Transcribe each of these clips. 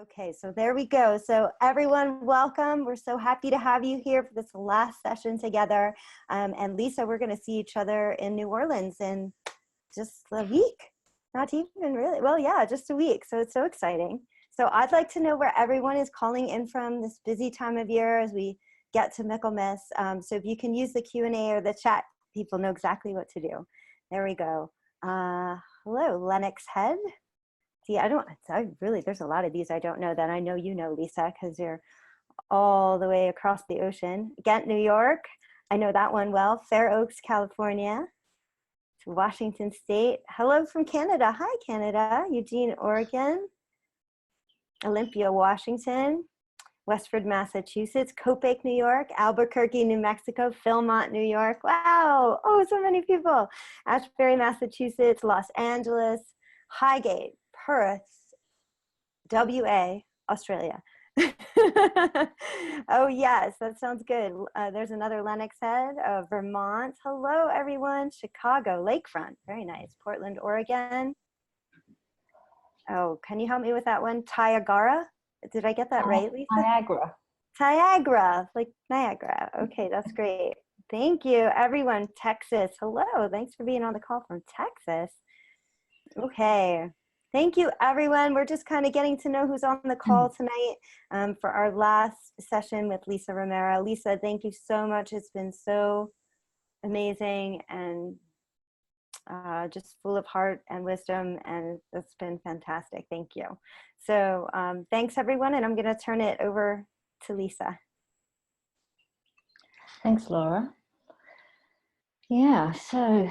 Okay, so there we go. So everyone, welcome. We're so happy to have you here for this last session together. And Lisa, we're going to see each other in New Orleans in just a week. Not even really. Well, yeah, just a week. So it's so exciting. So I'd like to know where everyone is calling in from this busy time of year as we get to Michaelmas. So if you can use the Q&A or the chat, people know exactly what to do. There we go. Hello, Lennox Head. See, there's a lot of these I don't know that I know you know, Lisa, because you're all the way across the ocean. Ghent, New York. I know that one well. Fair Oaks, California. To Washington State. Hello from Canada. Hi, Canada. Eugene, Oregon. Olympia, Washington. Westford, Massachusetts. Copiague, New York. Albuquerque, New Mexico. Philmont, New York. Wow. Oh, so many people. Ashbury, Massachusetts. Los Angeles. Highgate. Perth, WA, Australia. Oh yes, that sounds good. There's another Lennox Head, Vermont. Hello everyone. Chicago, Lakefront, very nice. Portland, Oregon. Oh, can you help me with that one? Niagara, did I get that right, Lisa? Niagara. Niagara, like Niagara. Okay, that's great. Thank you everyone. Texas, hello. Thanks for being on the call from Texas. Okay. Thank you, everyone. We're just kind of getting to know who's on the call tonight for our last session with Lisa Romero. Lisa, thank you so much. It's been so amazing and just full of heart and wisdom, and it's been fantastic. Thank you. So thanks, everyone, and I'm going to turn it over to Lisa. Thanks, Laura. Yeah, so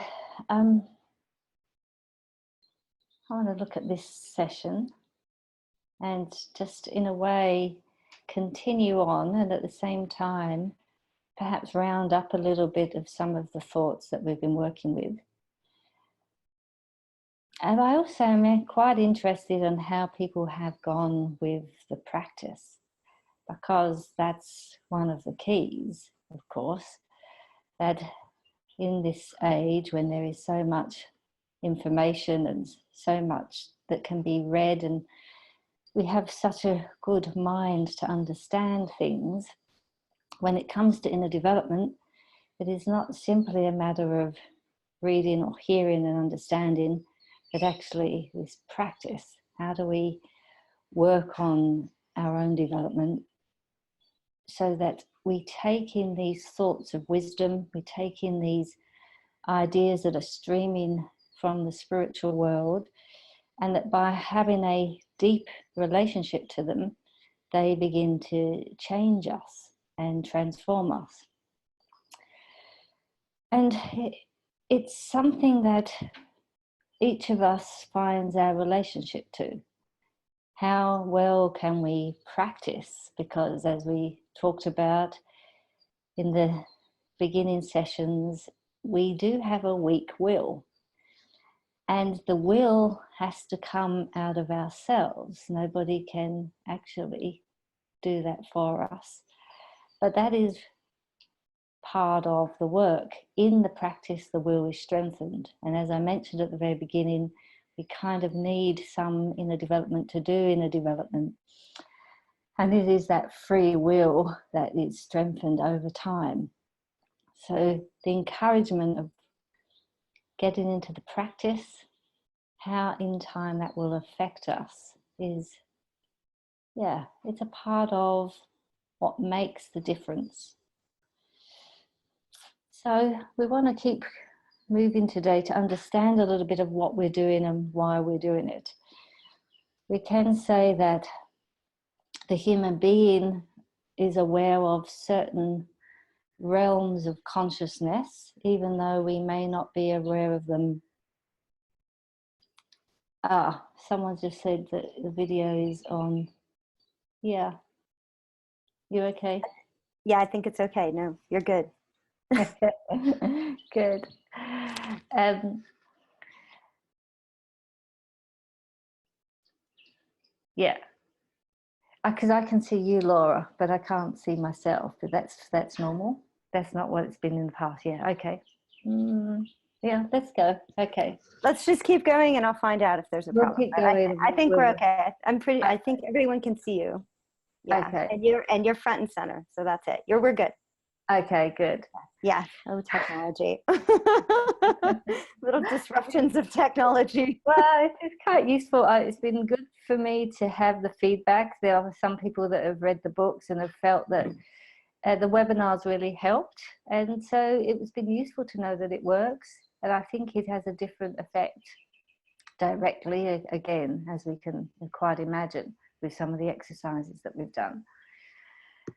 I want to look at this session and just in a way continue on, and at the same time perhaps round up a little bit of some of the thoughts that we've been working with. And I also am quite interested in how people have gone with the practice, because that's one of the keys, of course, that in this age when there is so much information and so much that can be read, and we have such a good mind to understand things, when it comes to inner development, it is not simply a matter of reading or hearing and understanding, but actually this practice. How do we work on our own development so that we take in these thoughts of wisdom, we take in these ideas that are streaming from the spiritual world, and that by having a deep relationship to them, they begin to change us and transform us. And it's something that each of us finds our relationship to. How well can we practice? Because as we talked about in the beginning sessions, we do have a weak will. And the will has to come out of ourselves. Nobody can actually do that for us. But that is part of the work. In the practice, the will is strengthened. And as I mentioned at the very beginning, we kind of need some inner development to do inner development. And it is that free will that is strengthened over time. So the encouragement of getting into the practice, how in time that will affect us is, yeah, it's a part of what makes the difference. So we want to keep moving today to understand a little bit of what we're doing and why we're doing it. We can say that the human being is aware of certain realms of consciousness, even though we may not be aware of them. Someone just said that the video is on. Yeah. You okay? Yeah, I think it's okay. No, you're good. Good. Yeah, because I can see you, Laura, but I can't see myself. But that's normal. That's not what it's been in the past. Yeah. Okay. Yeah, let's go. Okay. Let's just keep going and I'll find out if there's a We'll problem. keep But going. I think we're okay. I think everyone can see you. Yeah. Okay. And you're front and center. So that's it. We're good. Okay, good. Yeah. Oh, technology. Little disruptions of technology. Well, it's quite useful. It's been good for me to have the feedback. There are some people that have read the books and have felt that the webinars really helped. And so it's been useful to know that it works. And I think it has a different effect directly, again, as we can quite imagine with some of the exercises that we've done.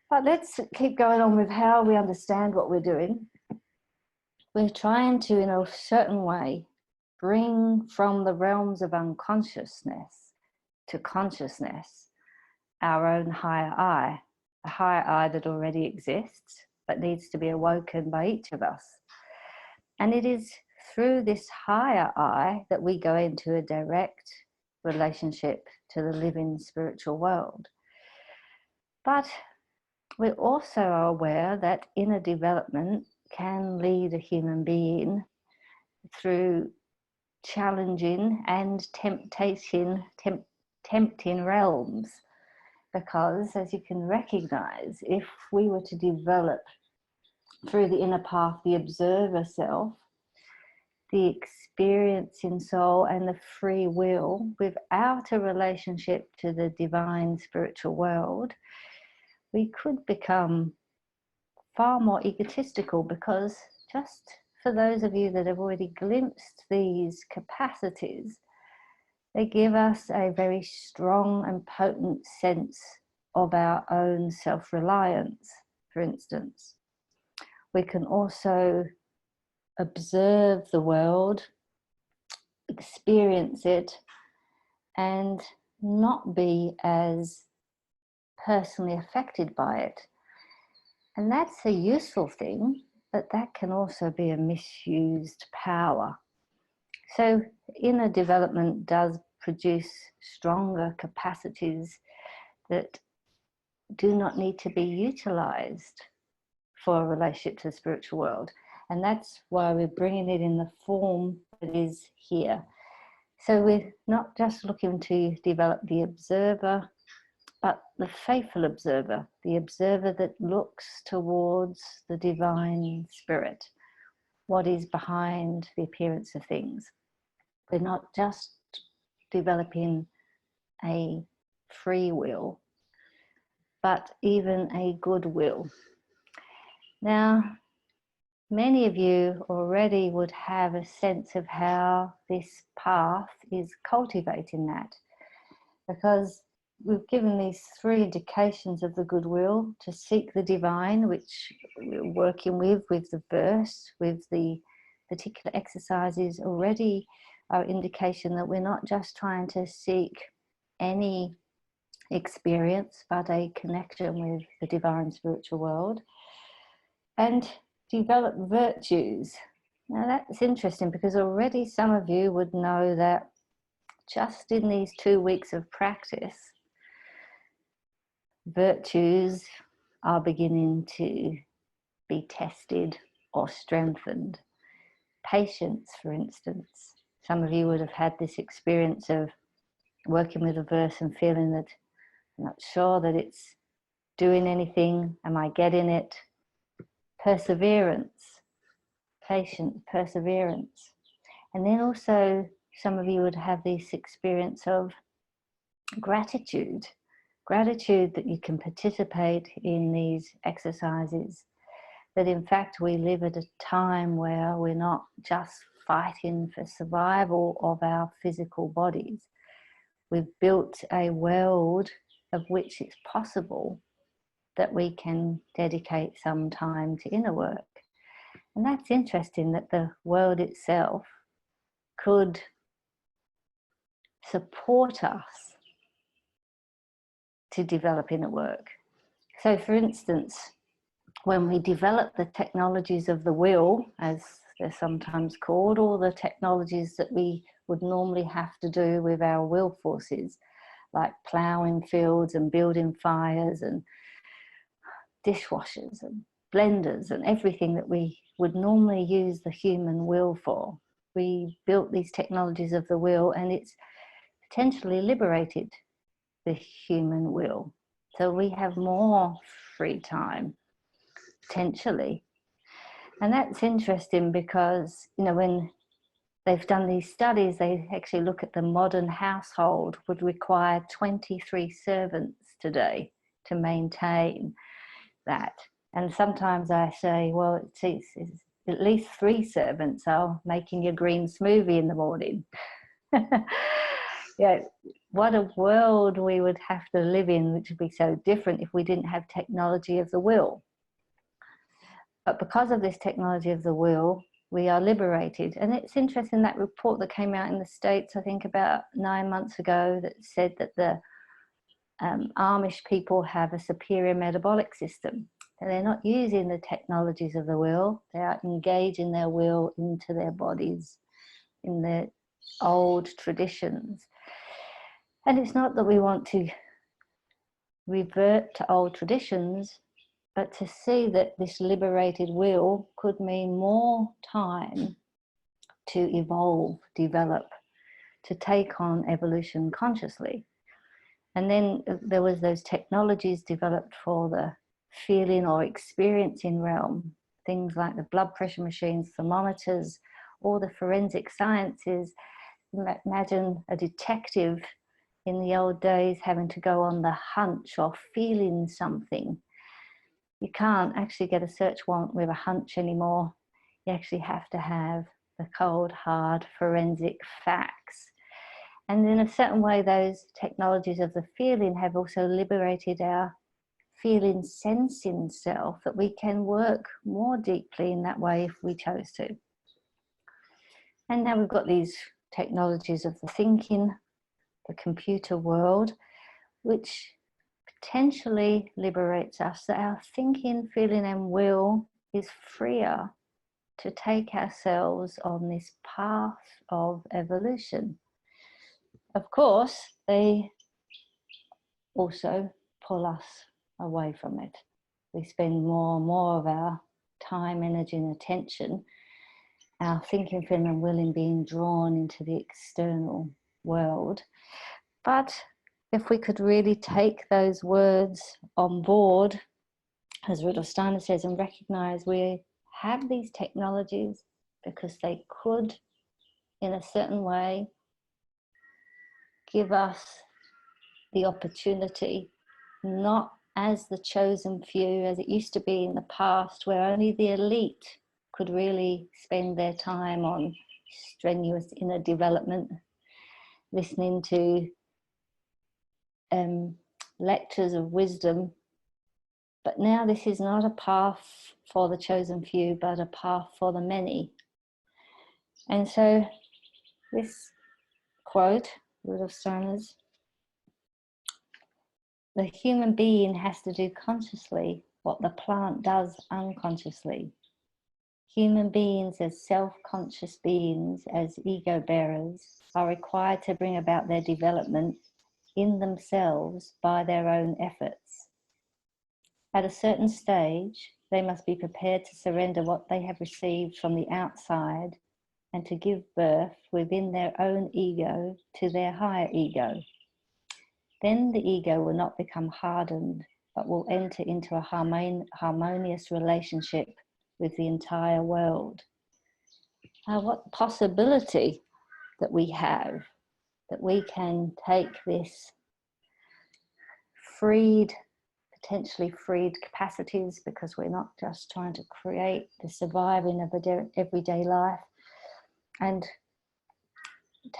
But let's keep going on with how we understand what we're doing. We're trying to, in a certain way, bring from the realms of unconsciousness to consciousness our own higher I, a higher I that already exists but needs to be awoken by each of us. And it is through this higher I that we go into a direct relationship to the living spiritual world. But we also are aware that inner development can lead a human being through challenging and tempting realms, because as you can recognize, if we were to develop through the inner path the observer self, the experiencing soul and the free will without a relationship to the divine spiritual world, we could become far more egotistical, because just for those of you that have already glimpsed these capacities, they give us a very strong and potent sense of our own self-reliance, for instance. We can also observe the world, experience it, and not be as personally affected by it. And that's a useful thing, but that can also be a misused power. So inner development does produce stronger capacities that do not need to be utilized for a relationship to the spiritual world. And that's why we're bringing it in the form that is here. So we're not just looking to develop the observer, but the faithful observer, the observer that looks towards the divine spirit, what is behind the appearance of things. We're not just developing a free will, but even a good will. Now, many of you already would have a sense of how this path is cultivating that, because we've given these 3 indications of the goodwill: to seek the divine, which we're working with the verse, with the particular exercises already are indication that we're not just trying to seek any experience, but a connection with the divine spiritual world. And develop virtues. Now that's interesting, because already some of you would know that just in these 2 weeks of practice, virtues are beginning to be tested or strengthened. Patience, for instance. Some of you would have had this experience of working with a verse and feeling that I'm not sure that it's doing anything. Am I getting it? Perseverance, patience, perseverance. And then also some of you would have this experience of gratitude that you can participate in these exercises, that in fact we live at a time where we're not just fighting for survival of our physical bodies. We've built a world of which it's possible that we can dedicate some time to inner work. And that's interesting, that the world itself could support us to develop inner work. So for instance, when we develop the technologies of the will, as they're sometimes called, or the technologies that we would normally have to do with our will forces, like ploughing fields and building fires and dishwashers and blenders and everything that we would normally use the human will for. We built these technologies of the will, and it's potentially liberated the human will. So we have more free time, potentially. And that's interesting because, you know, when they've done these studies, they actually look at the modern household would require 23 servants today to maintain that. And sometimes I say, well, it's at least 3 servants are making a green smoothie in the morning. Yeah, what a world we would have to live in, which would be so different if we didn't have technology of the will. But because of this technology of the will, we are liberated. And it's interesting, that report that came out in the States, I think about 9 months ago, that said that the Amish people have a superior metabolic system. And they're not using the technologies of the will, they are engaging their will into their bodies in their old traditions. And it's not that we want to revert to old traditions, but to see that this liberated will could mean more time to evolve, develop, to take on evolution consciously. And then there was those technologies developed for the feeling or experiencing realm, things like the blood pressure machines, thermometers, all the forensic sciences. Imagine a detective in the old days having to go on the hunch or feeling something. You can't actually get a search warrant with a hunch anymore. You actually have to have the cold, hard forensic facts. And in a certain way, those technologies of the feeling have also liberated our feeling sensing self, that we can work more deeply in that way if we chose to. And now we've got these technologies of the thinking, the computer world, which potentially liberates us, that our thinking, feeling and will is freer to take ourselves on this path of evolution. Of course, they also pull us away from it. We spend more and more of our time, energy and attention, our thinking, feeling and willing being drawn into the external world. But if we could really take those words on board, as Rudolf Steiner says, and recognize we have these technologies because they could, in a certain way, give us the opportunity, not as the chosen few, as it used to be in the past, where only the elite could really spend their time on strenuous inner development, listening to lectures of wisdom. But now this is not a path for the chosen few, but a path for the many. And so this quote, Rudolf Steiner's, the human being has to do consciously what the plant does unconsciously. Human beings as self-conscious beings, as ego bearers, are required to bring about their development in themselves by their own efforts. At a certain stage, they must be prepared to surrender what they have received from the outside and to give birth within their own ego to their higher ego. Then the ego will not become hardened, but will enter into a harmonious relationship with the entire world. What possibility that we have, that we can take this freed, potentially freed capacities, because we're not just trying to create the surviving of the everyday life, and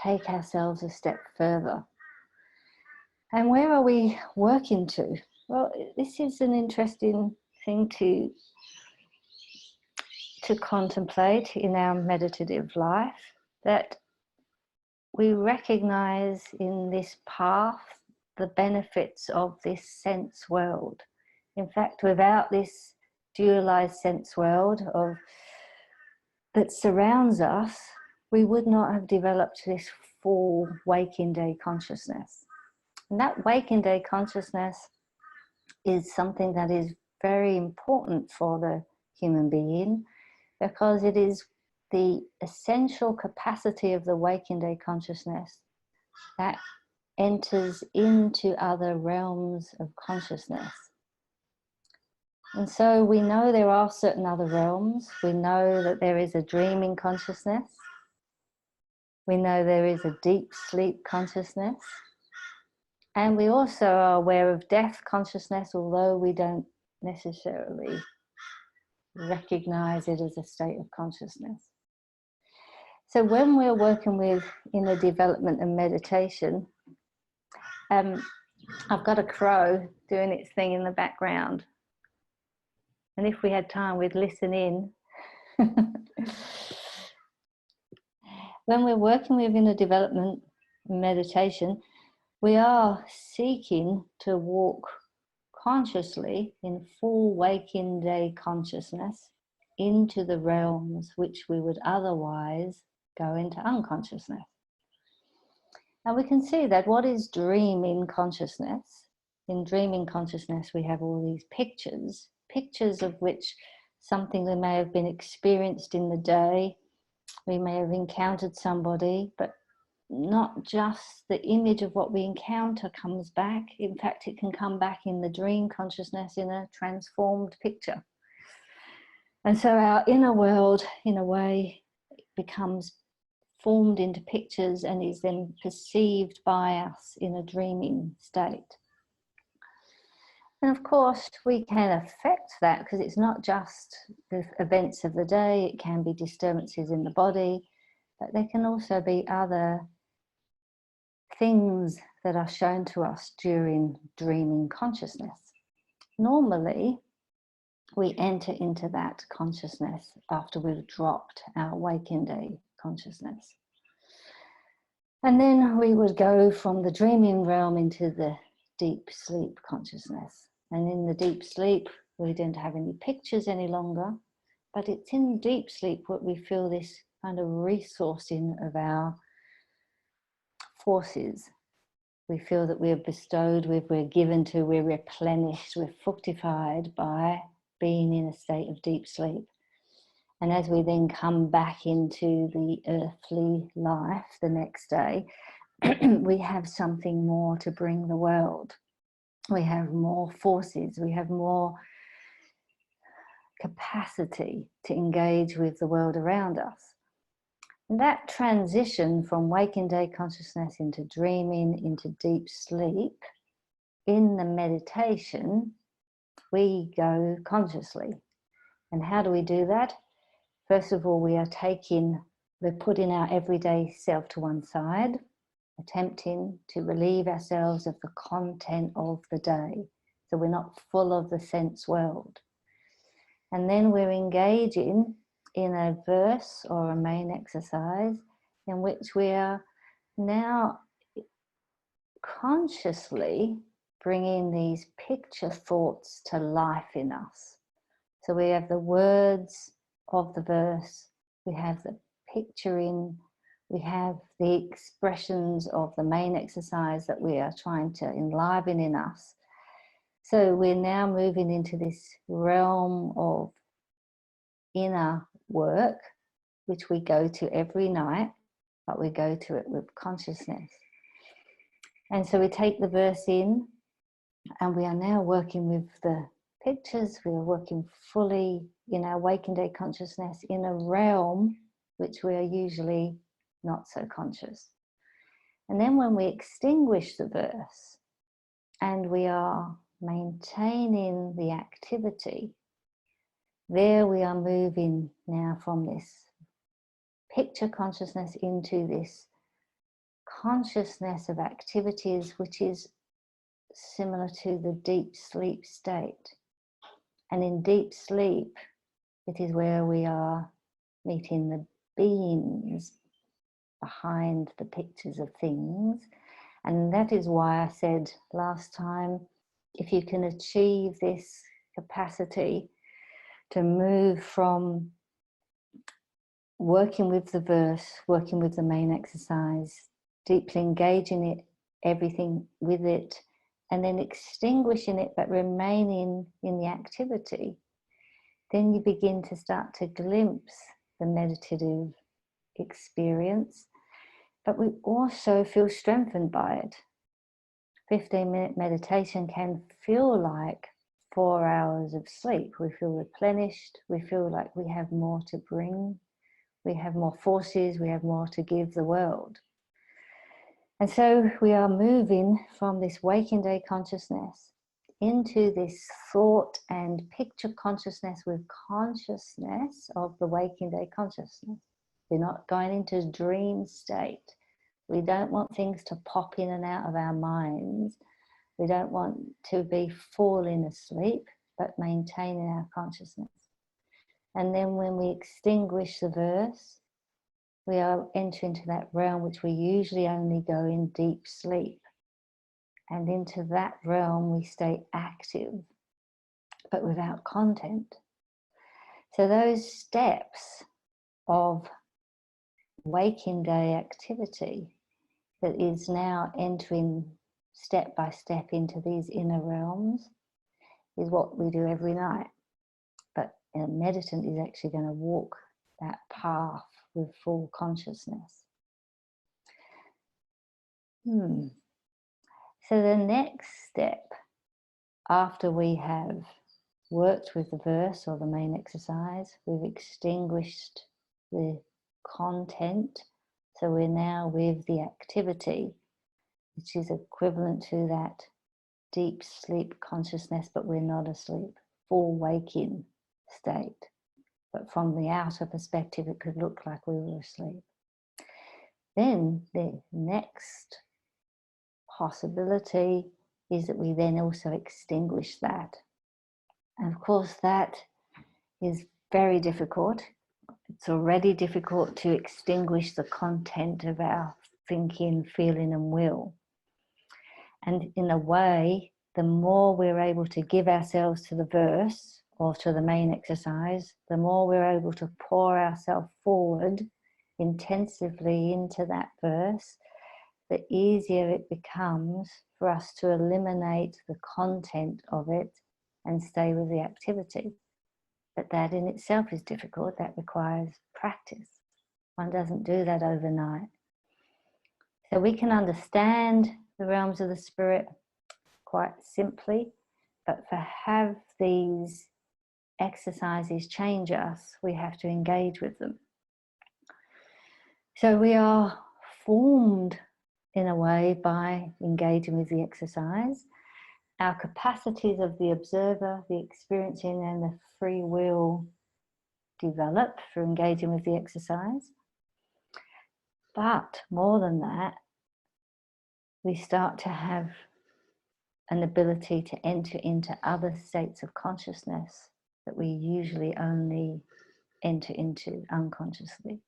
take ourselves a step further. And where are we working to? Well, this is an interesting thing to contemplate in our meditative life, that we recognize in this path the benefits of this sense world. In fact, without this dualized sense world that surrounds us, we would not have developed this full waking day consciousness. And that waking day consciousness is something that is very important for the human being, because it is the essential capacity of the waking day consciousness that enters into other realms of consciousness. And so we know there are certain other realms. We know that there is a dreaming consciousness. We know there is a deep sleep consciousness. And we also are aware of death consciousness, although we don't necessarily recognize it as a state of consciousness. So when we're working with inner development and meditation, I've got a crow doing its thing in the background. And if we had time, we'd listen in. When we're working with inner development and meditation, we are seeking to walk consciously in full waking day consciousness into the realms which we would otherwise go into unconsciousness. And we can see that what is dreaming consciousness? In dreaming consciousness, we have all these pictures of which something that may have been experienced in the day. We may have encountered somebody, but not just the image of what we encounter comes back. In fact, it can come back in the dream consciousness in a transformed picture. And so our inner world, in a way, becomes formed into pictures and is then perceived by us in a dreaming state. And of course, we can affect that, because it's not just the events of the day, it can be disturbances in the body, but there can also be other things that are shown to us during dreaming consciousness. Normally, we enter into that consciousness after we've dropped our waking day consciousness. And then we would go from the dreaming realm into the deep sleep consciousness. And in the deep sleep, we don't have any pictures any longer, but it's in deep sleep what we feel this kind of resourcing of our forces. We feel that we're bestowed with, we're given to, we're replenished, we're fructified by being in a state of deep sleep. And as we then come back into the earthly life the next day, we have something more to bring the world. We have more forces, we have more capacity to engage with the world around us. And that transition from waking day consciousness into dreaming, into deep sleep, in the meditation, we go consciously. And how do we do that? First of all, we're putting our everyday self to one side, attempting to relieve ourselves of the content of the day. So we're not full of the sense world. And then we're engaging in a verse or a main exercise in which we are now consciously bringing these picture thoughts to life in us. So we have the words of the verse, we have the picturing, we have the expressions of the main exercise that we are trying to enliven in us. So we're now moving into this realm of inner work, which we go to every night, but we go to it with consciousness. And so we take the verse in, and we are now working with the pictures. We are working fully in our waking day consciousness in a realm which we are usually not so conscious. And then when we extinguish the verse and we are maintaining the activity, there we are moving now from this picture consciousness into this consciousness of activities, which is similar to the deep sleep state. And in deep sleep, it is where we are meeting the beings behind the pictures of things. And that is why I said last time, if you can achieve this capacity to move from working with the verse, working with the main exercise, deeply engaging it, everything with it, and then extinguishing it but remaining in the activity, then you begin to start to glimpse the meditative experience, but we also feel strengthened by it. 15-minute meditation can feel like 4 hours of sleep. We feel replenished, we feel like we have more to bring, we have more forces, we have more to give the world. And so we are moving from this waking day consciousness into this thought and picture consciousness with consciousness of the waking day consciousness. We're not going into dream state. We don't want things to pop in and out of our minds. We don't want to be falling asleep, but maintaining our consciousness. And then when we extinguish the verse, we are entering into that realm which we usually only go in deep sleep. And into that realm we stay active, but without content. So those steps of waking day activity that is now entering step by step into these inner realms is what we do every night. But a meditant is actually going to walk that path with full consciousness. So the next step, after we have worked with the verse or the main exercise, we've extinguished the content, so we're now with the activity, which is equivalent to that deep sleep consciousness, but we're not asleep, full waking state. But from the outer perspective, it could look like we were asleep. Then the next possibility is that we then also extinguish that. And of course, that is very difficult. It's already difficult to extinguish the content of our thinking, feeling, and will. And in a way, the more we're able to give ourselves to the verse or to the main exercise, the more we're able to pour ourselves forward intensively into that verse, the easier it becomes for us to eliminate the content of it and stay with the activity. But that in itself is difficult. That requires practice. One doesn't do that overnight. So we can understand the realms of the spirit quite simply, but to have these exercises change us, we have to engage with them. So we are formed in a way by engaging with the exercise. Our capacities of the observer, the experiencing, and the free will develop through engaging with the exercise. But more than that, we start to have an ability to enter into other states of consciousness that we usually only enter into unconsciously.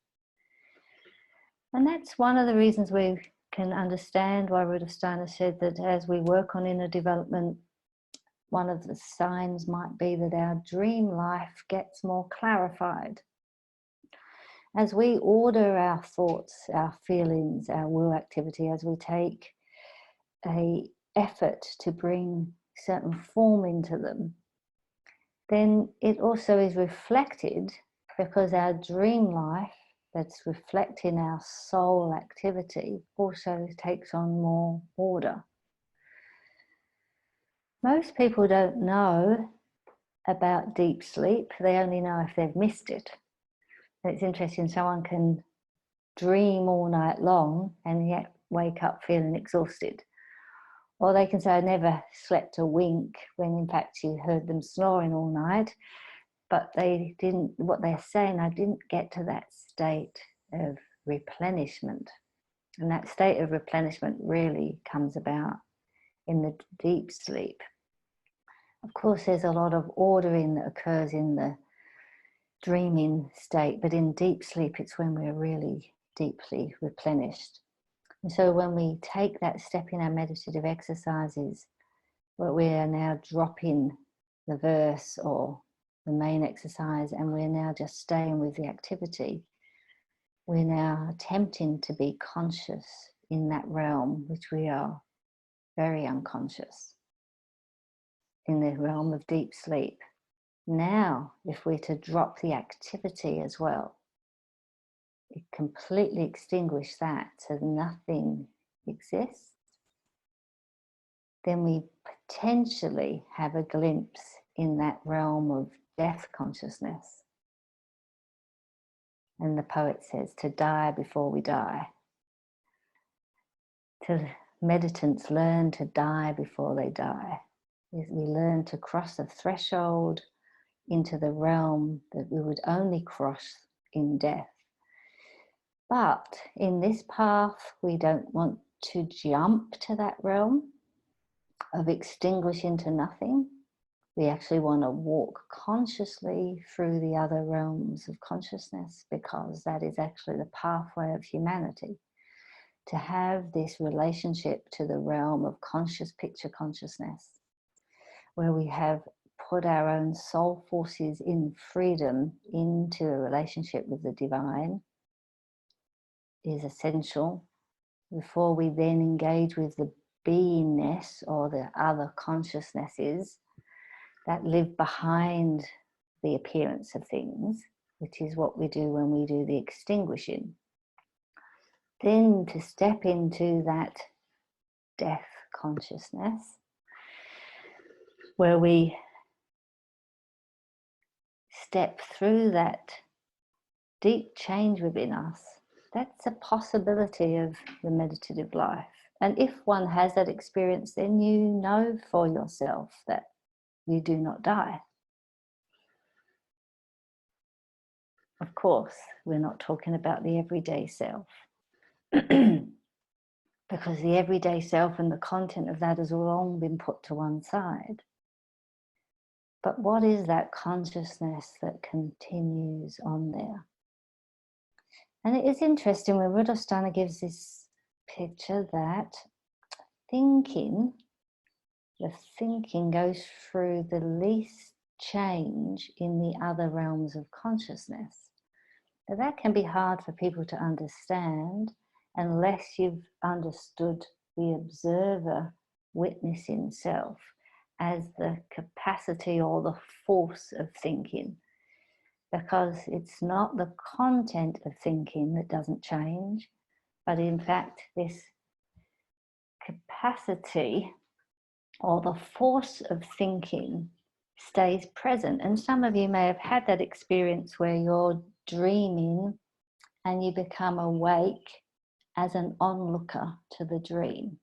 And that's one of the reasons we can understand why Rudolf Steiner said that as we work on inner development, one of the signs might be that our dream life gets more clarified. As we order our thoughts, our feelings, our will activity, as we take an effort to bring certain form into them, then it also is reflected, because our dream life that's reflecting our soul activity also takes on more order. Most people don't know about deep sleep. They only know if they've missed it. And it's interesting, someone can dream all night long and yet wake up feeling exhausted. Or they can say, I never slept a wink, when in fact you heard them snoring all night. But they didn't, what they're saying, I didn't get to that state of replenishment. And that state of replenishment really comes about in the deep sleep. Of course, there's a lot of ordering that occurs in the dreaming state, but in deep sleep, it's when we're really deeply replenished. And so when we take that step in our meditative exercises, where we are now dropping the verse or the main exercise, and we're now just staying with the activity, we're now attempting to be conscious in that realm which we are very unconscious, in the realm of deep sleep. Now, if we're to drop the activity as well, it completely extinguish that so nothing exists, then we potentially have a glimpse in that realm of death consciousness. And the poet says, to die before we die. To meditants learn to die before they die. We learn to cross the threshold into the realm that we would only cross in death. But in this path, we don't want to jump to that realm of extinguish into nothing. We actually want to walk consciously through the other realms of consciousness, because that is actually the pathway of humanity, to have this relationship to the realm of conscious picture consciousness, where we have put our own soul forces in freedom into a relationship with the divine, is essential before we then engage with the beingness or the other consciousnesses that live behind the appearance of things, which is what we do when we do the extinguishing. Then to step into that death consciousness, where we step through that deep change within us, that's a possibility of the meditative life. And if one has that experience, then you know for yourself that you do not die. Of course, we're not talking about the everyday self, because the everyday self and the content of that has long been put to one side. But what is that consciousness that continues on there? And it is interesting when Rudolf Steiner gives this picture that the thinking goes through the least change in the other realms of consciousness. Now that can be hard for people to understand unless you've understood the observer witnessing self as the capacity or the force of thinking, because it's not the content of thinking that doesn't change, but in fact this capacity or the force of thinking stays present. And some of you may have had that experience where you're dreaming and you become awake as an onlooker to the dream.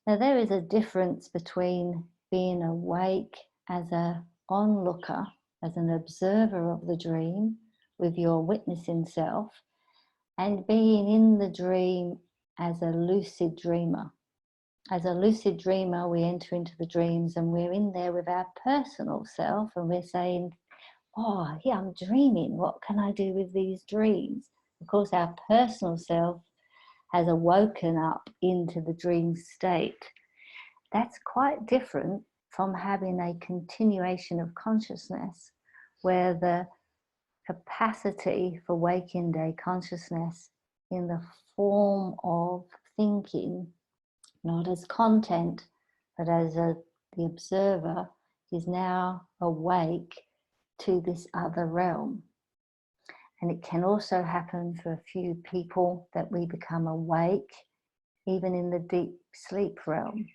Now there is a difference between being awake as an onlooker, as an observer of the dream with your witnessing self, and being in the dream as a lucid dreamer. As a lucid dreamer, we enter into the dreams and we're in there with our personal self and we're saying, oh, yeah, I'm dreaming. What can I do with these dreams? Of course, our personal self has awoken up into the dream state. That's quite different from having a continuation of consciousness where the capacity for waking day consciousness in the form of thinking, not as content, but as the observer, is now awake to this other realm. And it can also happen for a few people that we become awake even in the deep sleep realm,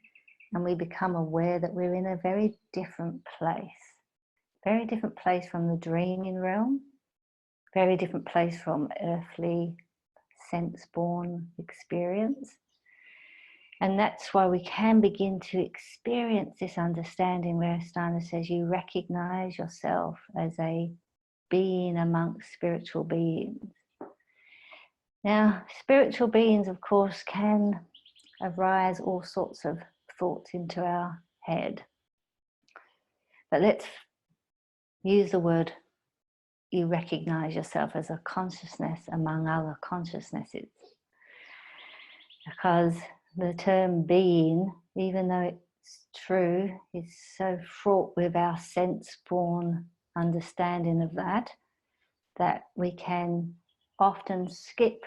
and we become aware that we're in a very different place from the dreaming realm, very different place from earthly sense-born experience. And that's why we can begin to experience this understanding where Steiner says you recognize yourself as a being amongst spiritual beings. Now, spiritual beings, of course, can arise all sorts of thoughts into our head. But let's use the word, you recognize yourself as a consciousness among other consciousnesses. Because the term being, even though it's true, is so fraught with our sense-born understanding of that we can often skip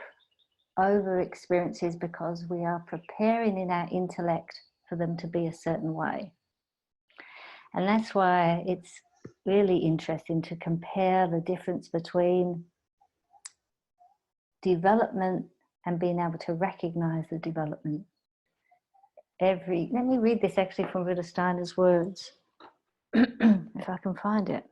over experiences because we are preparing in our intellect for them to be a certain way. And that's why it's really interesting to compare the difference between development and being able to recognize the development. Let me read this actually from Rudolf Steiner's words, if I can find it.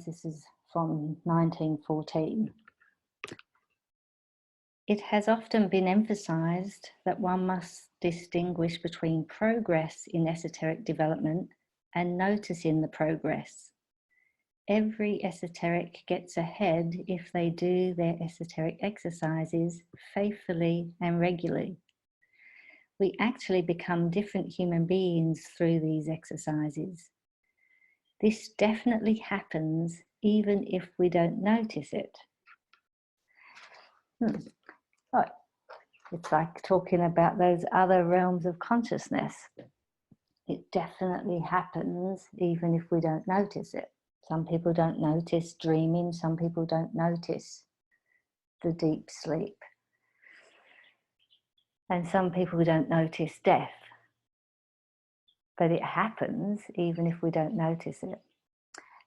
This is from 1914. It has often been emphasized that one must distinguish between progress in esoteric development and noticing the progress. Every esoteric gets ahead if they do their esoteric exercises faithfully and regularly. We actually become different human beings through these exercises. This definitely happens even if we don't notice it. Oh, it's like talking about those other realms of consciousness. It definitely happens even if we don't notice it. Some people don't notice dreaming, some people don't notice the deep sleep. And some people don't notice death. But it happens even if we don't notice it.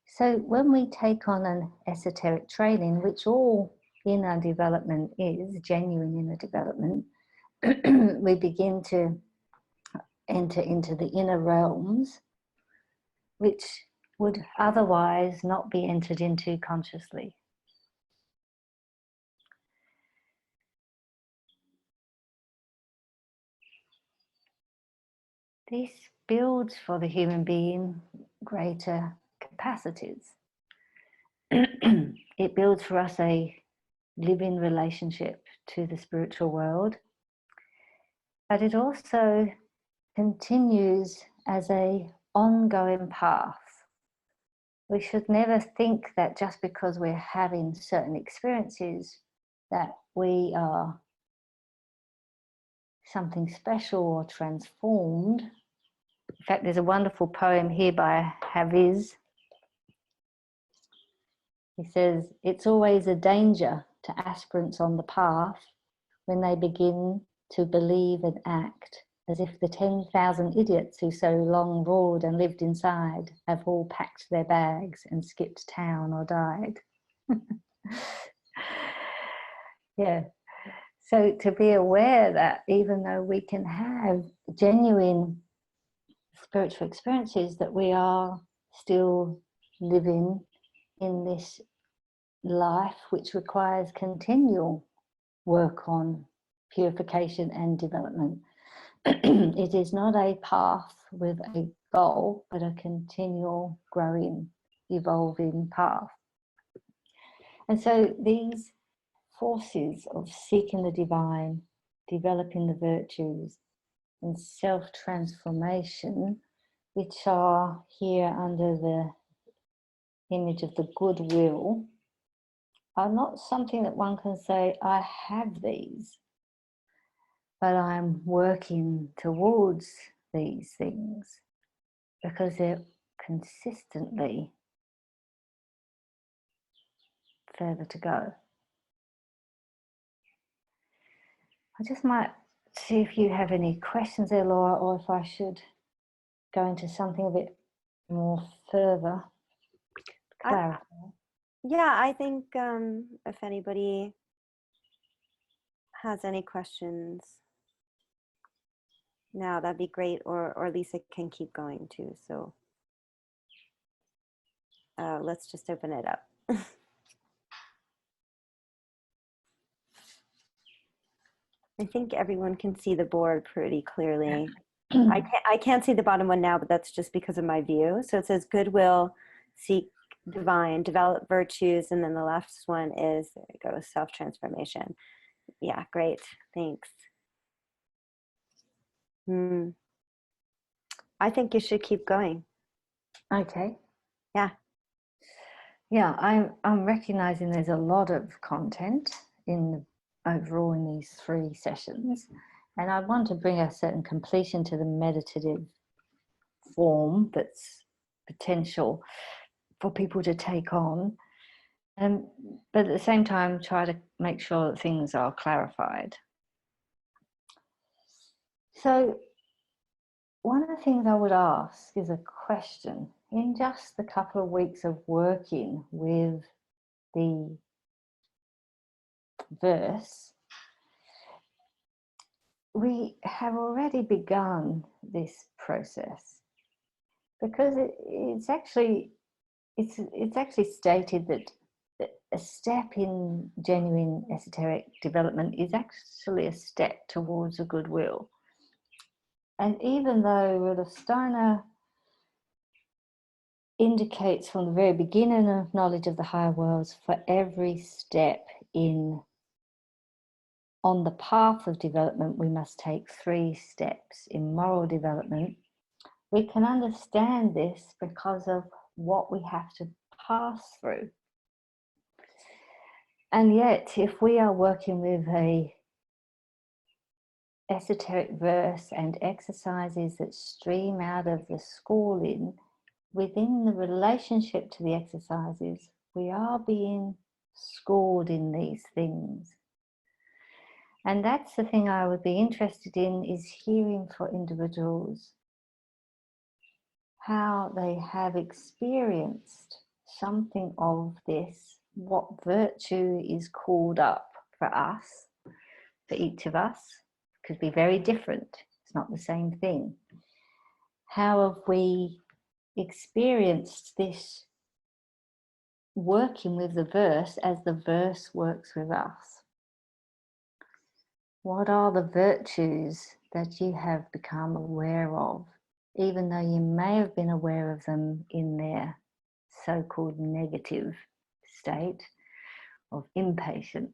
So when we take on an esoteric training, which all inner development is, genuine inner development, we begin to enter into the inner realms, which would otherwise not be entered into consciously. This builds for the human being greater capacities. It builds for us a living relationship to the spiritual world, but it also continues as an ongoing path. We should never think that just because we're having certain experiences that we are something special or transformed. In fact, there's a wonderful poem here by Hafiz. He says, "It's always a danger to aspirants on the path when they begin to believe and act as if the 10,000 idiots who so long roared and lived inside have all packed their bags and skipped town or died." Yeah. So to be aware that even though we can have genuine spiritual experiences, that we are still living in this life which requires continual work on purification and development. It is not a path with a goal, but a continual growing, evolving path. And so these forces of seeking the divine, developing the virtues, and self-transformation, which are here under the image of the goodwill, are not something that one can say, I have these, but I'm working towards these things, because they're consistently further to go. I just might see if you have any questions there, Laura, or if I should go into something a bit more further. Clarify. Yeah, I think if anybody has any questions now, that'd be great, or Lisa can keep going too. So let's just open it up. I think everyone can see the board pretty clearly. I can't see the bottom one now, but that's just because of my view. So it says goodwill, seek divine, develop virtues, and then the last one is, there it goes, self-transformation. Yeah, great, thanks. I think you should keep going. Okay. Yeah. Yeah, I'm recognizing there's a lot of content overall in these 3 sessions, and I want to bring a certain completion to the meditative form that's potential for people to take on, but at the same time try to make sure that things are clarified. So one of the things I would ask is a question. In just the couple of weeks of working with the verse, we have already begun this process, because it's actually stated that a step in genuine esoteric development is actually a step towards a goodwill. And even though Rudolf Steiner indicates from the very beginning of knowledge of the higher worlds, for every step on the path of development, we must take 3 steps in moral development. We can understand this because of what we have to pass through. And yet, if we are working with a esoteric verse and exercises that stream out of the schooling, within the relationship to the exercises, we are being schooled in these things. And that's the thing I would be interested in, is hearing for individuals how they have experienced something of this, what virtue is called up for us, for each of us, could be very different. It's not the same thing. How have we experienced this working with the verse as the verse works with us? What are the virtues that you have become aware of, even though you may have been aware of them in their so-called negative state of impatience?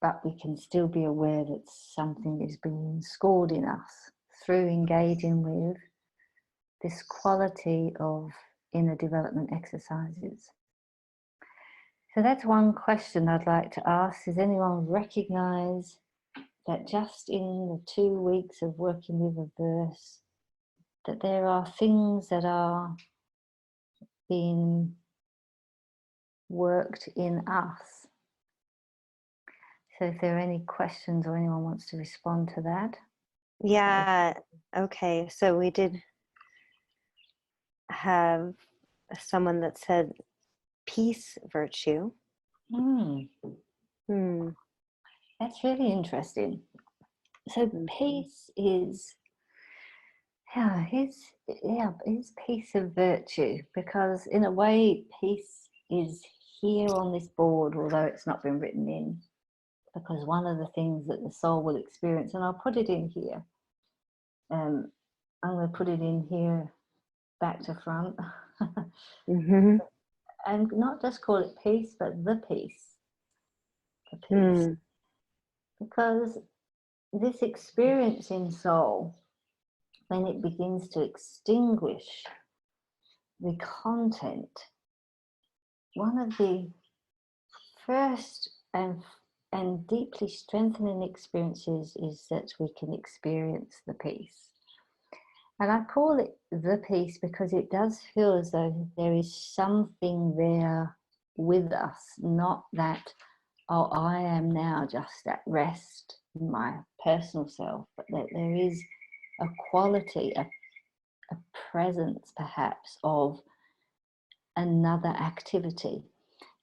But we can still be aware that something is being schooled in us through engaging with this quality of inner development exercises. So that's one question I'd like to ask. Does anyone recognize that just in the 2 weeks of working with a verse, that there are things that are being worked in us? So if there are any questions or anyone wants to respond to that. Yeah, okay. So we did have someone that said peace virtue. That's really interesting. So peace is peace of virtue, because in a way peace is here on this board, although it's not been written in, because one of the things that the soul will experience, and I'll put it in here, I'm going to put it in here back to front, and not just call it peace, but the peace, because this experience in soul, when it begins to extinguish the content, one of the first and deeply strengthening experiences is that we can experience the peace. And I call it the peace because it does feel as though there is something there with us, not that, oh, I am now just at rest in my personal self, but that there is a quality, a presence perhaps of another activity.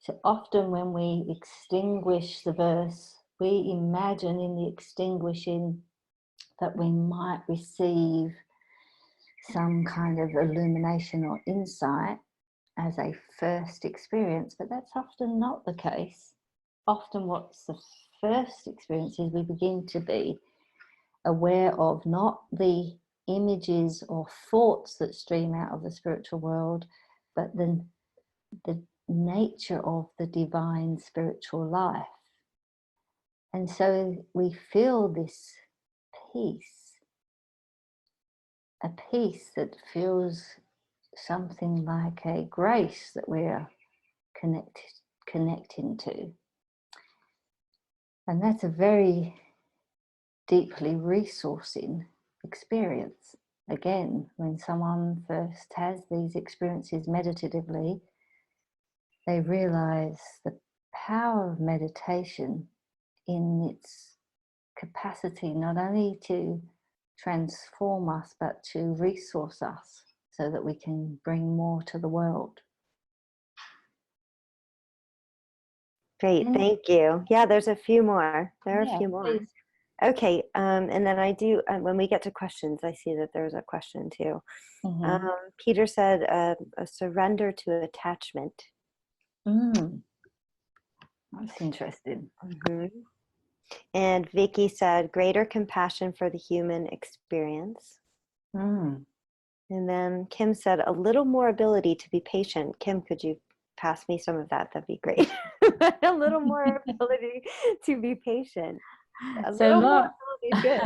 So often when we extinguish the verse, we imagine in the extinguishing that we might receive some kind of illumination or insight as a first experience, but that's often not the case. Often what's the first experience is we begin to be aware of not the images or thoughts that stream out of the spiritual world, but then the nature of the divine spiritual life. And so we feel this peace, a peace that feels something like a grace that we're connecting to. And that's a very deeply resourcing experience. Again, when someone first has these experiences meditatively, they realize the power of meditation in its capacity not only to transform us, but to resource us so that we can bring more to the world. Great, thank you. Yeah, there's a few more. There are a few more. Please. Okay, and then I do, when we get to questions, I see that there's a question too. Mm-hmm. Peter said, a surrender to attachment. That's interesting. Mm-hmm. And Vicky said, greater compassion for the human experience. And then Kim said, a little more ability to be patient. Kim, could you pass me some of that? That'd be great. A little more ability to be patient. A So little more ability is good.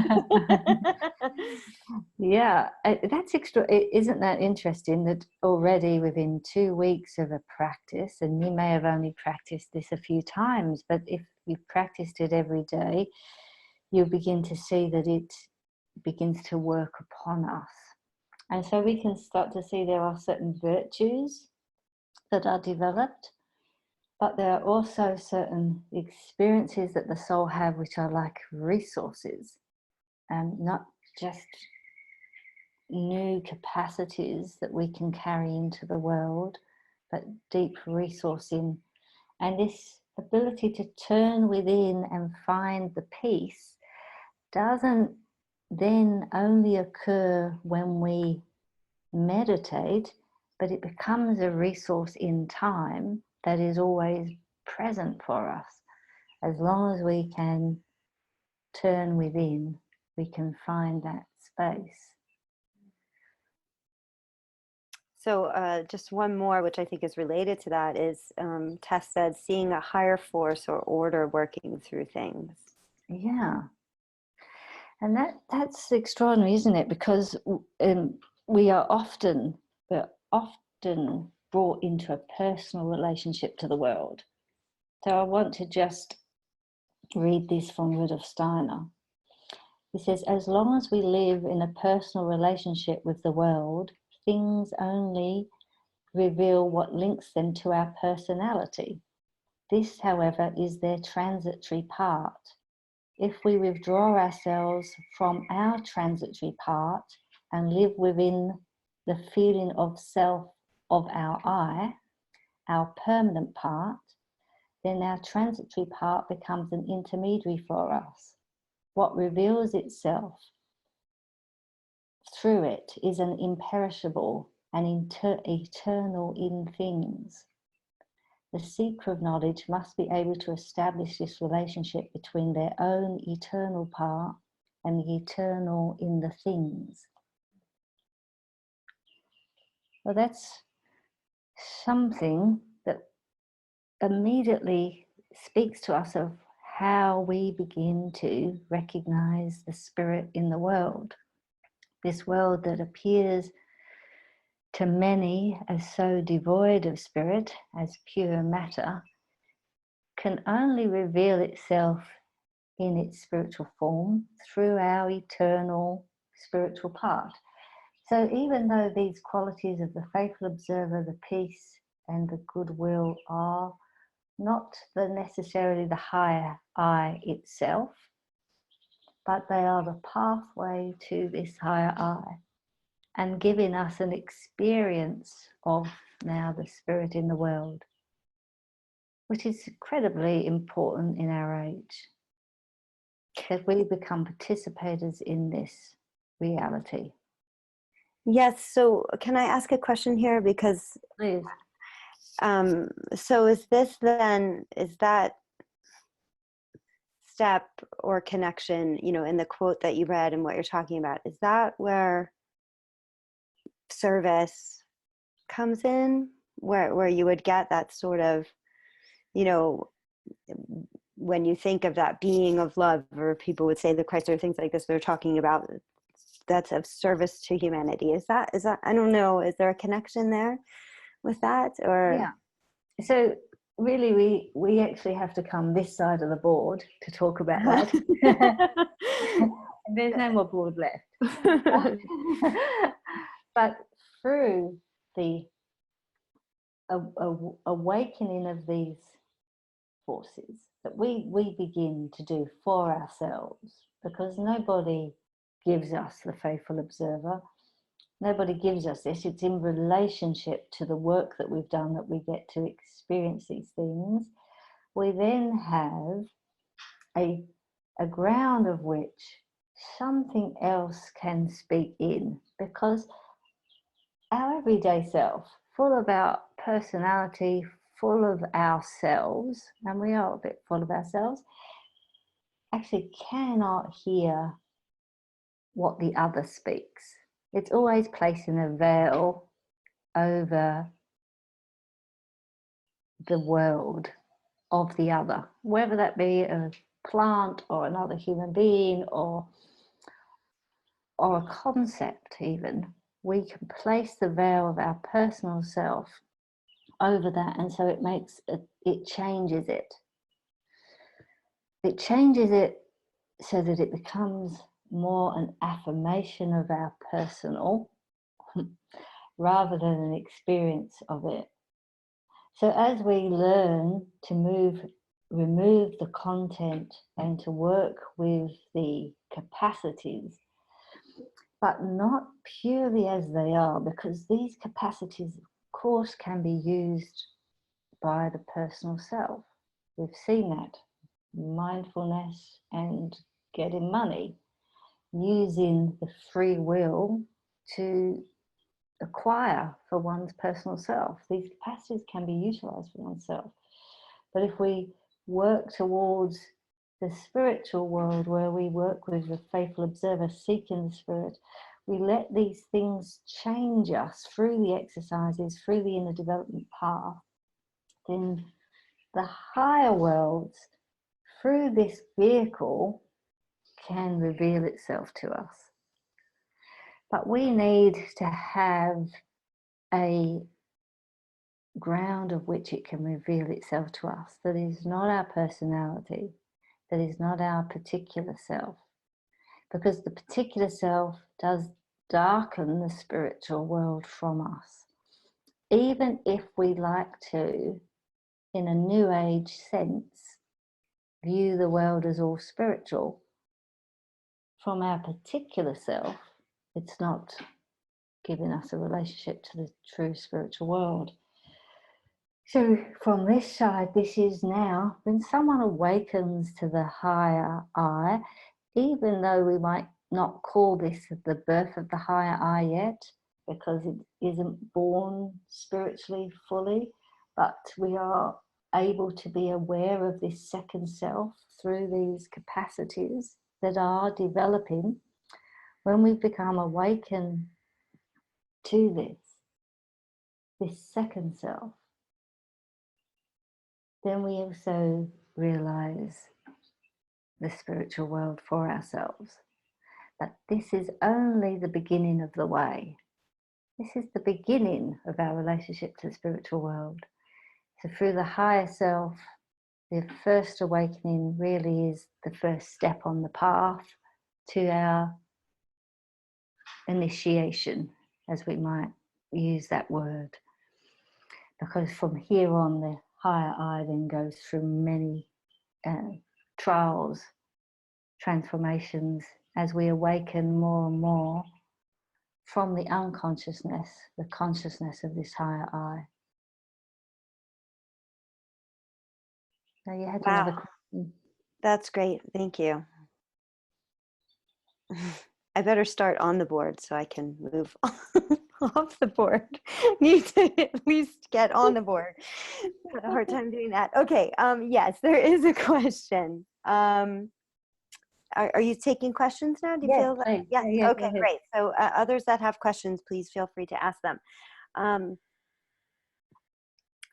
Yeah, that's extra. Isn't that interesting that already within 2 weeks of a practice, and you may have only practiced this a few times, but if you've practiced it every day, you'll begin to see that it begins to work upon us. And so we can start to see there are certain virtues that are developed, but there are also certain experiences that the soul have which are like resources, and not just new capacities that we can carry into the world, but deep resourcing. And this ability to turn within and find the peace doesn't then only occur when we meditate, but it becomes a resource in time that is always present for us. As long as we can turn within, we can find that space. So just one more, which I think is related to that, is Tess said, seeing a higher force or order working through things. Yeah. And that's extraordinary, isn't it? Because we're often brought into a personal relationship to the world. So I want to just read this from Rudolf Steiner. He says, as long as we live in a personal relationship with the world, things only reveal what links them to our personality. This, however, is their transitory part. If we withdraw ourselves from our transitory part and live within the feeling of self of our I, our permanent part, then our transitory part becomes an intermediary for us. What reveals itself through it is an imperishable and eternal in things. The seeker of knowledge must be able to establish this relationship between their own eternal part and the eternal in the things. Well, that's something that immediately speaks to us of how we begin to recognize the spirit in the world. This world that appears to many as so devoid of spirit, as pure matter, can only reveal itself in its spiritual form through our eternal spiritual part. So even though these qualities of the faithful observer, the peace and the goodwill are not necessarily the higher I itself, but they are the pathway to this higher I and giving us an experience of now the spirit in the world, which is incredibly important in our age, that we become participators in this reality. Yes, so can I ask a question here? Because Please. so is that step or connection, in the quote that you read and what you're talking about, is that where service comes in, where you would get that sort of, when you think of that being of love, or people would say the Christ or things like this, they're talking about that's of service to humanity. Is that, I don't know, is there a connection there with that? Or Yeah. So really, we actually have to come this side of the board to talk about that. There's no more board left. But through the awakening of these forces that we begin to do for ourselves, because nobody gives us the faithful observer. Nobody gives us this. It's in relationship to the work that we've done that we get to experience these things. We then have a ground of which something else can speak in, because our everyday self, full of our personality, full of ourselves, and we are a bit full of ourselves, actually cannot hear what the other speaks. It's always placing a veil over the world of the other, whether that be a plant or another human being or a concept even. We can place the veil of our personal self over that, and so it changes it. It changes it so that it becomes more an affirmation of our personal rather than an experience of it. So as we learn to remove the content and to work with the capacities, but not purely as they are, because these capacities, of course, can be used by the personal self. We've seen that. Mindfulness and getting money, using the free will to acquire for one's personal self. These capacities can be utilized for oneself. But if we work towards the spiritual world, where we work with the faithful observer seeking the spirit, we let these things change us through the exercises, through the inner development path, then the higher worlds, through this vehicle, can reveal itself to us. But we need to have a ground of which it can reveal itself to us that is not our personality, that is not our particular self, because the particular self does darken the spiritual world from us. Even if we like to, in a new age sense, view the world as all spiritual, from our particular self, it's not giving us a relationship to the true spiritual world. So from this side, this is now when someone awakens to the higher I, even though we might not call this the birth of the higher I yet, because it isn't born spiritually fully, but we are able to be aware of this second self through these capacities that are developing. When we become awakened to this second self, then we also realize the spiritual world for ourselves. But this is only the beginning of the way. This is the beginning of our relationship to the spiritual world. So through the higher self, the first awakening really is the first step on the path to our initiation, as we might use that word. Because from here on, the higher I then goes through many trials, transformations, as we awaken more and more from the unconsciousness, the consciousness of this higher I. Now you had another question. That's great. Thank you. I better start on the board so I can move off the board. Need to at least get on the board. I had a hard time doing that. Okay. Yes, there is a question. Are you taking questions now? Do you feel that? Yes. Yeah, okay, great. So others that have questions, please feel free to ask them.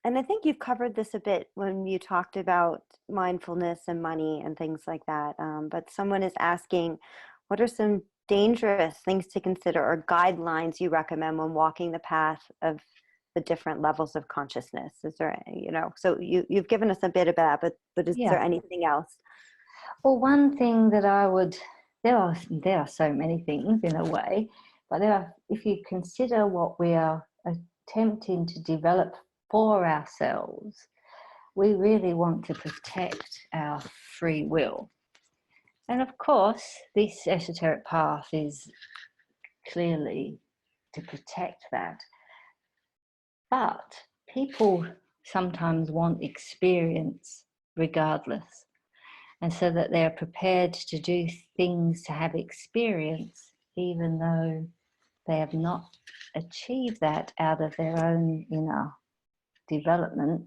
And I think you've covered this a bit when you talked about mindfulness and money and things like that. But someone is asking, what are some dangerous things to consider or guidelines you recommend when walking the path of the different levels of consciousness? Is there, so you've given us a bit about that, but is there Yeah. anything else? Well, one thing that there are so many things in a way, but if you consider what we are attempting to develop for ourselves, we really want to protect our free will. And of course, this esoteric path is clearly to protect that. But people sometimes want experience regardless. And so that they're prepared to do things to have experience, even though they have not achieved that out of their own inner development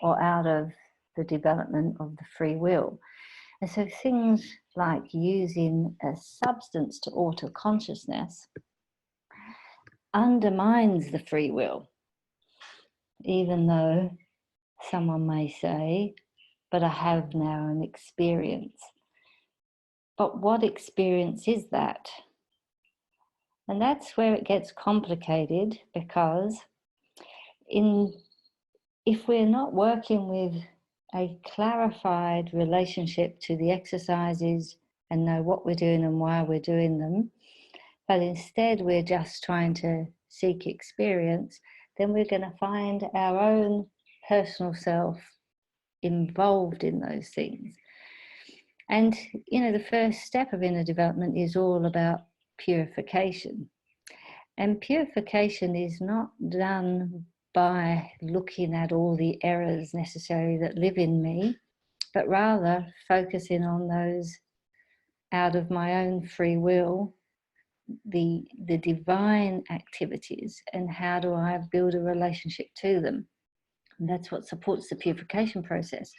or out of the development of the free will. And so things like using a substance to alter consciousness undermines the free will, even though someone may say, but I have now an experience. But what experience is that? And that's where it gets complicated, because if we're not working with a clarified relationship to the exercises and know what we're doing and why we're doing them, but instead we're just trying to seek experience, then we're going to find our own personal self involved in those things. And, the first step of inner development is all about purification. And purification is not done by looking at all the errors necessary that live in me, but rather focusing on those out of my own free will, the divine activities, and how do I build a relationship to them. And that's what supports the purification process.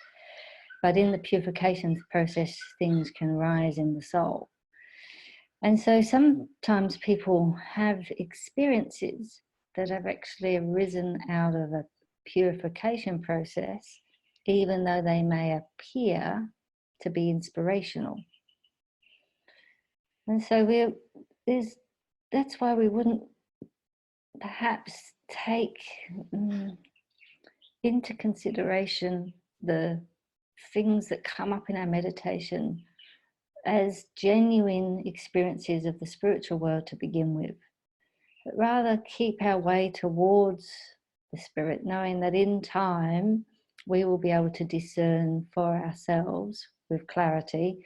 But in the purification process, things can rise in the soul. And so sometimes people have experiences that have actually arisen out of a purification process, even though they may appear to be inspirational. And so that's why we wouldn't perhaps take into consideration the things that come up in our meditation as genuine experiences of the spiritual world to begin with, but rather keep our way towards the spirit, knowing that in time we will be able to discern for ourselves with clarity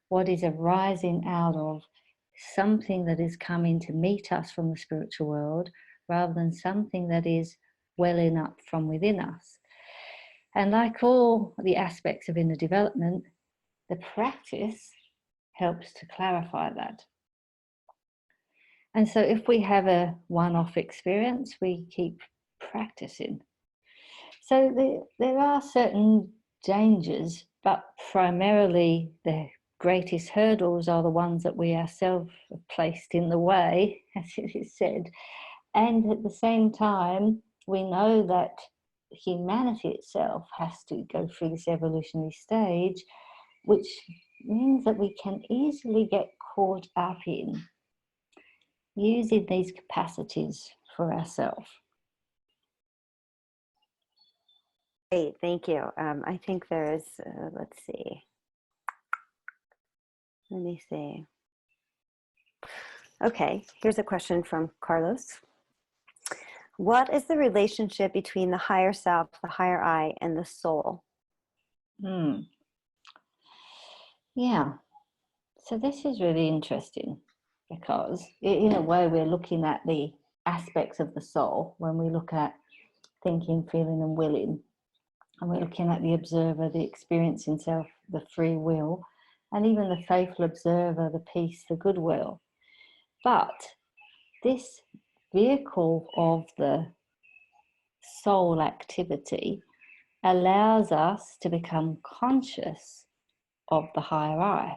what is arising out of something that is coming to meet us from the spiritual world, rather than something that is welling up from within us. And like all the aspects of inner development, the practice helps to clarify that. And so if we have a one-off experience, we keep practicing. So there are certain dangers, but primarily the greatest hurdles are the ones that we ourselves have placed in the way, as it is said. And at the same time, we know that humanity itself has to go through this evolutionary stage, which means that we can easily get caught up in using these capacities for ourselves. Great, thank you. I think there's, let's see. Let me see. Okay, here's a question from Carlos. What is the relationship between the higher self, the higher I, and the soul? Yeah, so this is really interesting, because in a way we're looking at the aspects of the soul when we look at thinking, feeling and willing, and we're looking at the observer, the experiencing self, the free will, and even the faithful observer, the peace, the goodwill. But this vehicle of the soul activity allows us to become conscious of the higher I.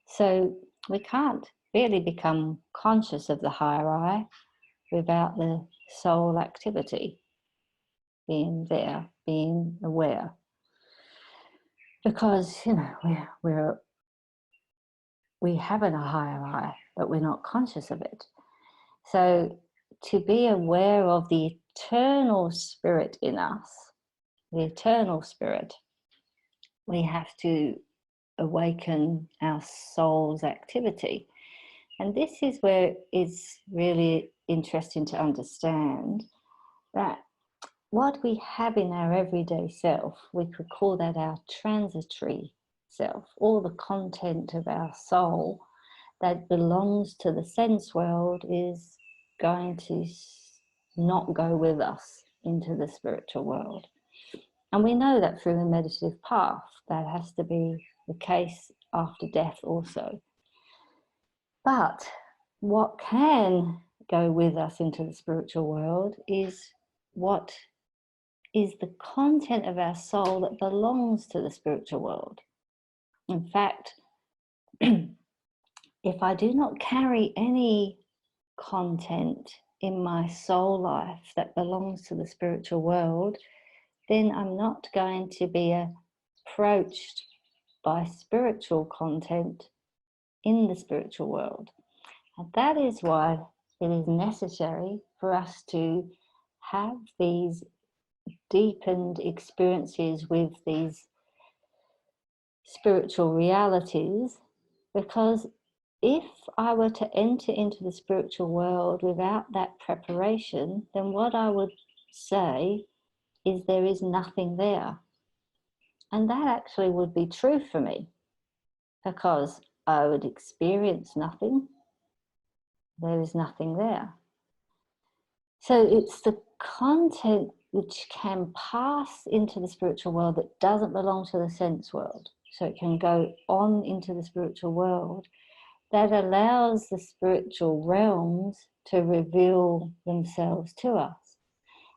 So we can't really become conscious of the higher I without the soul activity being there, being aware. Because, we have a higher I, but we're not conscious of it. So to be aware of the eternal spirit in us, the eternal spirit, we have to awaken our soul's activity. And this is where it's really interesting to understand that what we have in our everyday self, we could call that our transitory self, all the content of our soul that belongs to the sense world is going to not go with us into the spiritual world. And we know that through the meditative path, that has to be the case after death also. But what can go with us into the spiritual world is what is the content of our soul that belongs to the spiritual world. In fact, if I do not carry any content in my soul life that belongs to the spiritual world, then I'm not going to be approached by spiritual content in the spiritual world. And that is why it is necessary for us to have these deepened experiences with these spiritual realities, because if I were to enter into the spiritual world without that preparation, then what I would say is there is nothing there. And that actually would be true for me, because I would experience nothing. There is nothing there. So it's the content which can pass into the spiritual world that doesn't belong to the sense world. So it can go on into the spiritual world that allows the spiritual realms to reveal themselves to us.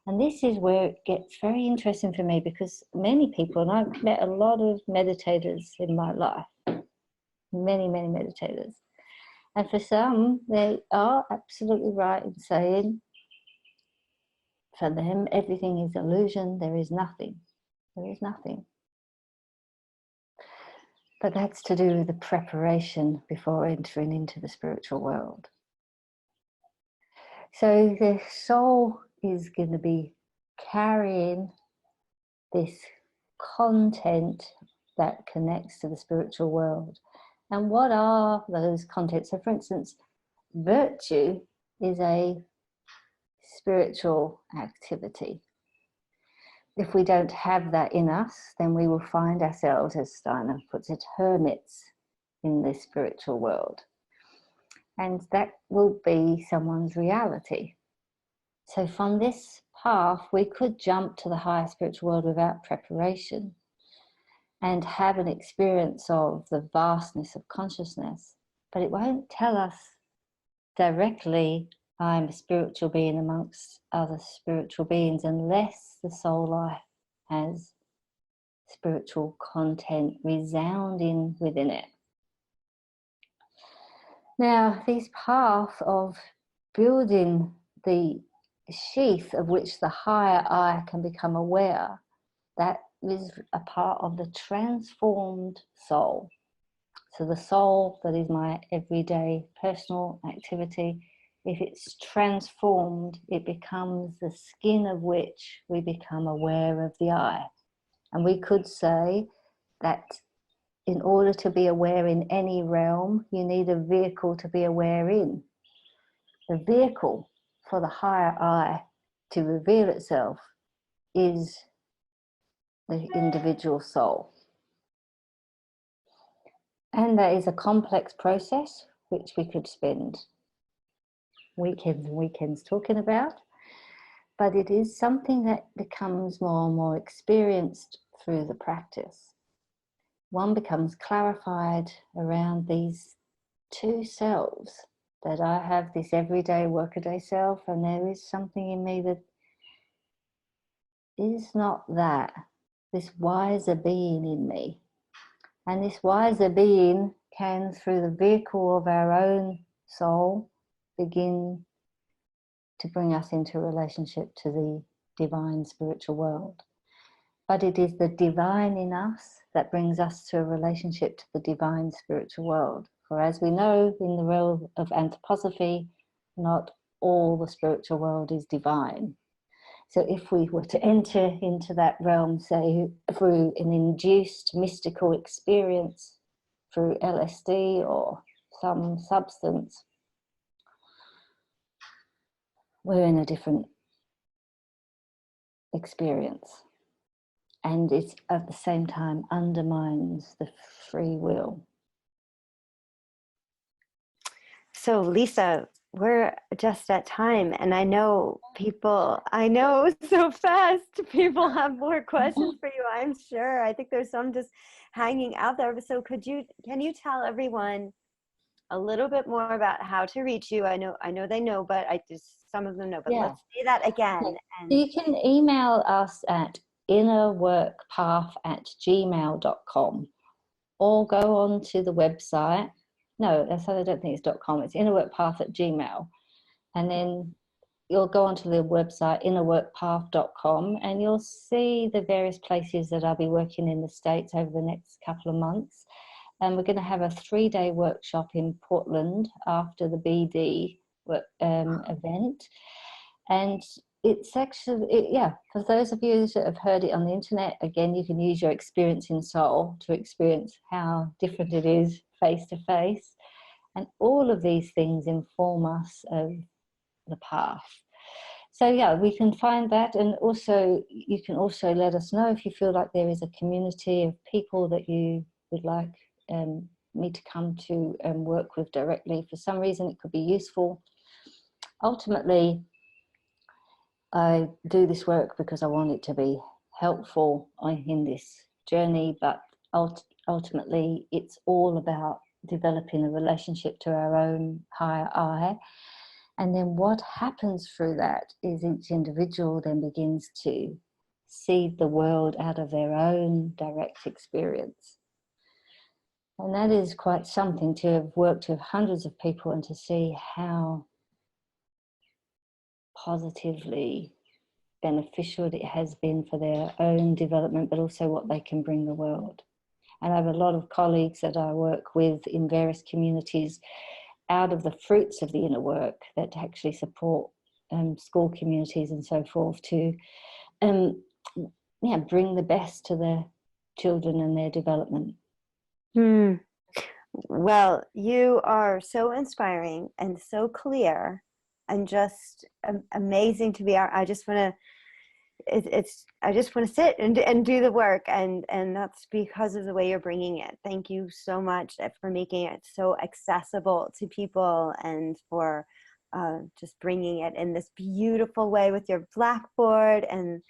And this is where it gets very interesting for me, because many people, and I've met a lot of meditators in my life, many meditators. And for some, they are absolutely right in saying, for them, everything is illusion, there is nothing. There is nothing. But that's to do with the preparation before entering into the spiritual world. So the soul is going to be carrying this content that connects to the spiritual world. And what are those contents? So for instance, virtue is a spiritual activity. If we don't have that in us, then we will find ourselves, as Steiner puts it, hermits in this spiritual world. And that will be someone's reality. So from this path, we could jump to the higher spiritual world without preparation and have an experience of the vastness of consciousness, but it won't tell us directly, I'm a spiritual being amongst other spiritual beings, unless the soul life has spiritual content resounding within it. Now, this path of building the sheath of which the higher I can become aware, that is a part of the transformed soul. So the soul that is my everyday personal activity, if it's transformed, it becomes the skin of which we become aware of the I. And we could say that in order to be aware in any realm, you need a vehicle to be aware in. The vehicle for the higher I to reveal itself is the individual soul. And that is a complex process which we could spend weekends and weekends talking about, but it is something that becomes more and more experienced through the practice. One becomes clarified around these two selves, that I have this everyday workaday self, and there is something in me that is not that, this wiser being in me. And this wiser being can, through the vehicle of our own soul, begin to bring us into a relationship to the divine spiritual world. But it is the divine in us that brings us to a relationship to the divine spiritual world. For as we know in the realm of anthroposophy, not all the spiritual world is divine. So if we were to enter into that realm, say, through an induced mystical experience, through LSD or some substance, we're in a different experience. And it, at the same time, undermines the free will. So Lisa, we're just at time, and I know so fast people have more questions for you, I'm sure. I think there's some just hanging out there. So can you tell everyone a little bit more about how to reach you? I know they know, but some of them know, but let's say that again. And you can email us at innerworkpath@gmail.com, or go on to the website. No, I don't think it's .com. It's innerworkpath@gmail, and then you'll go onto the website innerworkpath.com, and you'll see the various places that I'll be working in the States over the next couple of months. And we're going to have a 3-day workshop in Portland after the BD event. And it's actually, for those of you that have heard it on the internet, again, you can use your experience in soul to experience how different it is face to face. And all of these things inform us of the path. So we can find that, and also you can also let us know if you feel like there is a community of people that you would like me to come to and work with directly. For some reason it could be useful. Ultimately, I do this work because I want it to be helpful in this journey, but ultimately it's all about developing a relationship to our own higher I. And then what happens through that is each individual then begins to see the world out of their own direct experience. And that is quite something, to have worked with hundreds of people and to see how positively beneficial it has been for their own development, but also what they can bring the world. And I have a lot of colleagues that I work with in various communities out of the fruits of the inner work that actually support school communities and so forth to bring the best to their children and their development. Well, you are so inspiring and so clear and just amazing to be I just want to sit and do the work, and that's because of the way you're bringing it. Thank you so much for making it so accessible to people, and for just bringing it in this beautiful way with your blackboard and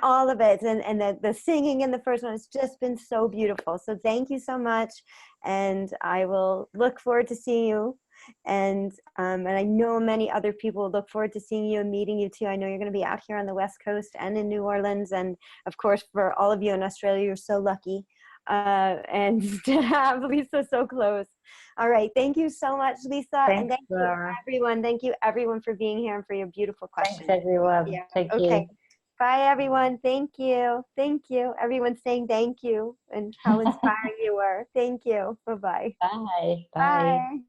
all of it, and the singing in the first one has just been so beautiful. So thank you so much, and I will look forward to seeing you. And I know many other people look forward to seeing you and meeting you too. I know you're going to be out here on the West Coast and in New Orleans, and of course for all of you in Australia, you're so lucky and to have Lisa so close. All right, thank you so much, Lisa. Thanks, and thank Laura. you everyone. Thank you everyone for being here and for your beautiful questions. Thanks everyone. Yeah. Thank okay. you. Bye everyone. Thank you. Thank you. Everyone's saying thank you and how inspiring you were. Thank you. Bye-bye. Bye. Bye.